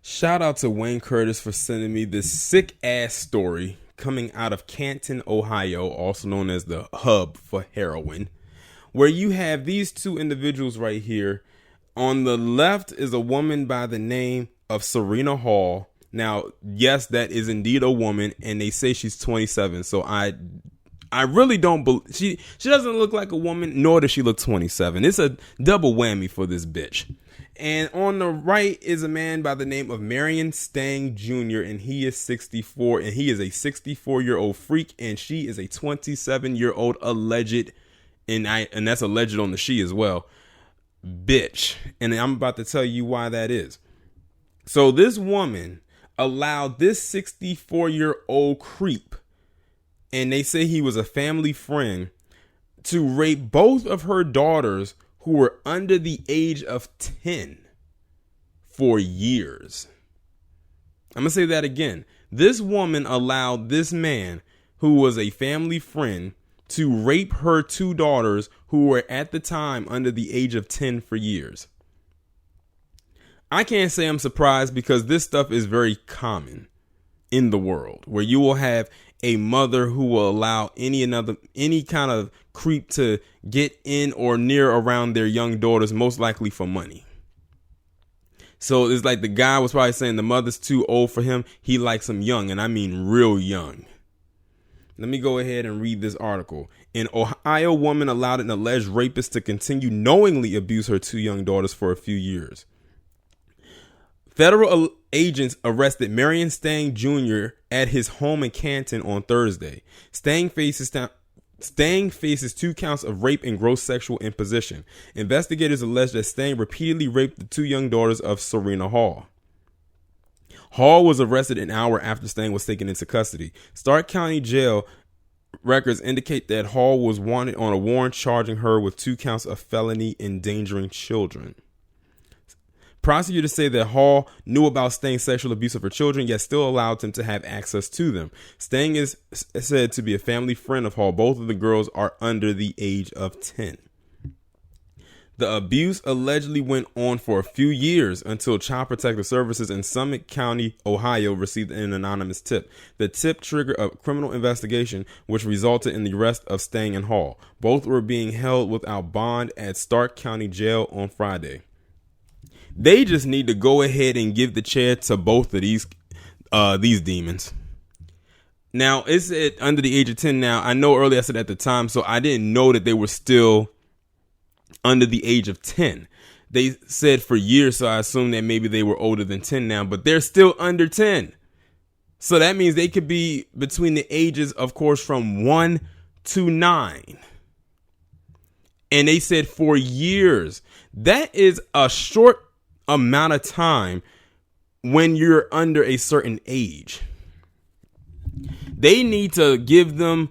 Shout out to Wayne Curtis for sending me this sick ass story coming out of Canton, Ohio, also known as the hub for heroin, where you have these two individuals right here. On the left is a woman by the name of Serena Hall. Now, yes, that is indeed a woman, and they say she's 27. So I really don't believe she doesn't look like a woman, nor does she look 27. It's a double whammy for this bitch. And on the right is a man by the name of Marion Stang Jr., and he is 64, and he is a 64-year-old freak, and she is a 27-year-old alleged, and that's alleged on the she as well, bitch. And I'm about to tell you why that is. So this woman allowed this 64-year-old creep, and they say he was a family friend, to rape both of her daughters who were under the age of 10 for years. I'm going to say that again. This woman allowed this man, who was a family friend, to rape her two daughters who were at the time under the age of 10 for years. I can't say I'm surprised, because this stuff is very common in the world, where you will have a mother who will allow any kind of creep to get in or near around their young daughters, most likely for money. So it's like the guy was probably saying the mother's too old for him. He likes them young, and I mean real young. Let me go ahead and read this article. An Ohio woman allowed an alleged rapist to continue knowingly abuse her two young daughters for a few years. Federal agents arrested Marion Stang Jr. at his home in Canton on Thursday. Stang faces 2 counts of rape and gross sexual imposition. Investigators allege that Stang repeatedly raped the two young daughters of Serena Hall. Hall was arrested an hour after Stang was taken into custody. Stark County Jail records indicate that Hall was wanted on a warrant charging her with 2 counts of felony endangering children. Prosecutors say that Hall knew about Stang's sexual abuse of her children, yet still allowed him to have access to them. Stang is said to be a family friend of Hall. Both of the girls are under the age of 10. The abuse allegedly went on for a few years until Child Protective Services in Summit County, Ohio, received an anonymous tip. The tip triggered a criminal investigation, which resulted in the arrest of Stang and Hall. Both were being held without bond at Stark County Jail on Friday. They just need to go ahead and give the chair to both of these demons. Now, it's under the age of 10 now. I know earlier I said at the time, so I didn't know that they were still under the age of 10. They said for years, so I assume that maybe they were older than 10 now, but they're still under 10. So that means they could be between the ages, of course, from 1 to 9. And they said for years. That is a short amount of time when you're under a certain age. They need to give them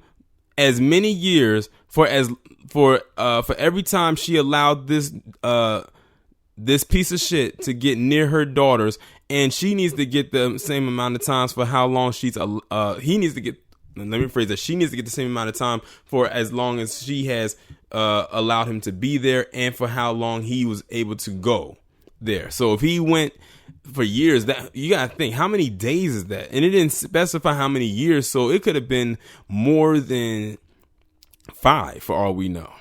as many years for every time she allowed this piece of shit to get near her daughters, and she needs to get the same amount of times for how long she needs to get the same amount of time for as long as she has allowed him to be there, and for how long he was able to go there. So if he went for years, that you gotta think, how many days is that? And it didn't specify how many years, so it could have been more than 5 for all we know.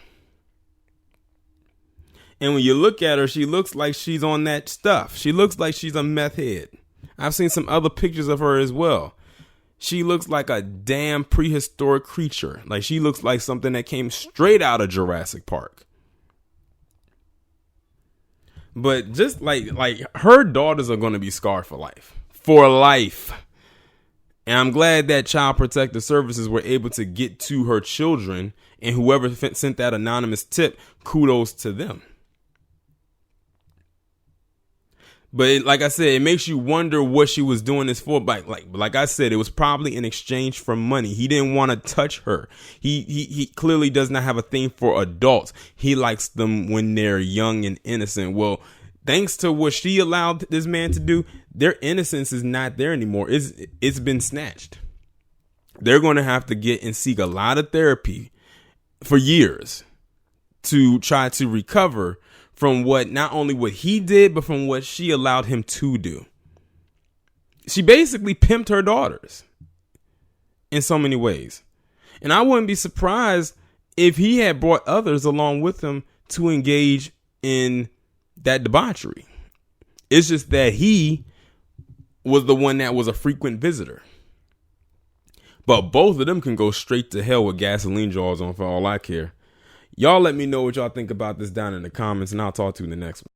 And when you look at her, she looks like she's on that stuff. She looks like she's a meth head. I've seen some other pictures of her as well. She looks like a damn prehistoric creature. Like, she looks like something that came straight out of Jurassic Park. But just like her daughters are going to be scarred for life. For life. And I'm glad that Child Protective Services were able to get to her children, and whoever sent that anonymous tip, kudos to them. But like I said, it makes you wonder what she was doing this for. Like I said, it was probably in exchange for money. He didn't want to touch her. He clearly does not have a thing for adults. He likes them when they're young and innocent. Well, thanks to what she allowed this man to do, their innocence is not there anymore. It's been snatched. They're going to have to get and seek a lot of therapy for years to try to recover from not only what he did, but from what she allowed him to do. She basically pimped her daughters in so many ways. And I wouldn't be surprised if he had brought others along with him to engage in that debauchery. It's just that he was the one that was a frequent visitor. But both of them can go straight to hell with gasoline jaws on for all I care. Y'all let me know what y'all think about this down in the comments, and I'll talk to you in the next one.